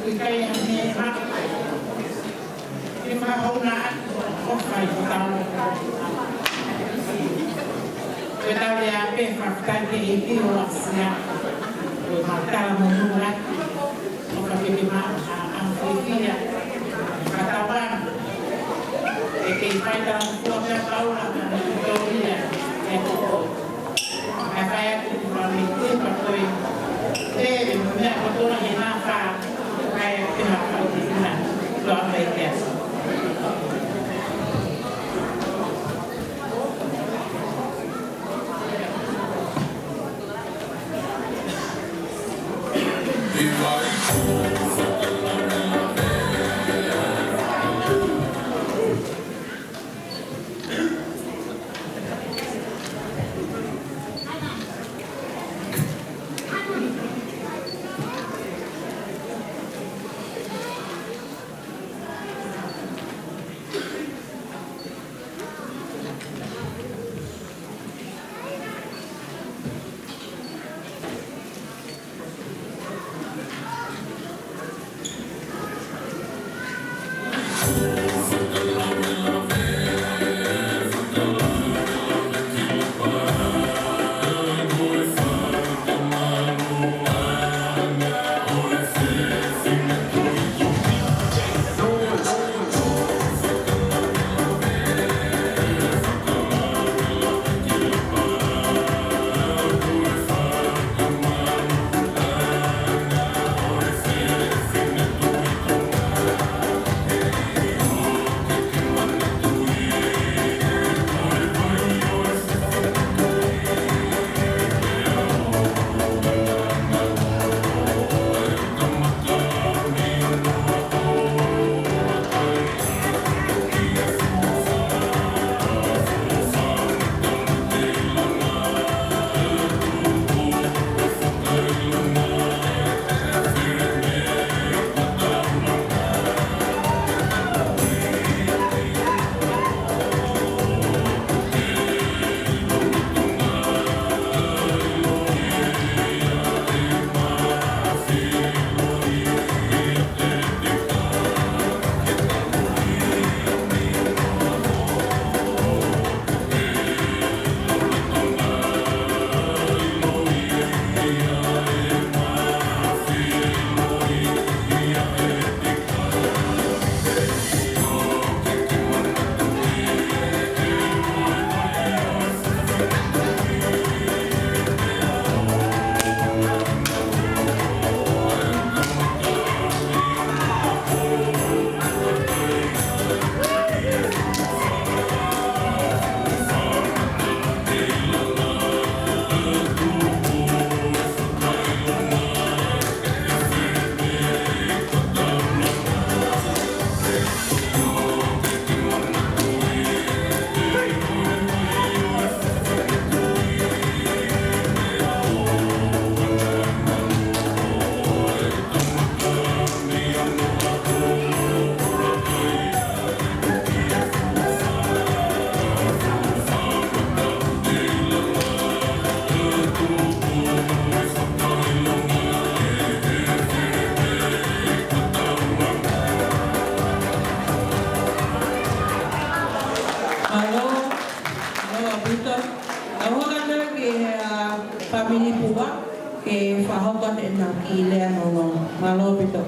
Kaya ni Mak, yung mga hunaan, okay, kita lihat fakta itu luasnya, fakta menurut mengkapima Afrika, katawan, kita dalam suatu tahun dunia, apa yang kita pakai, dunia betul hinafa, kayak pihak Palestina, luar biasa. family po ba? Kaya fahaw ka na inang ilan o malo bito.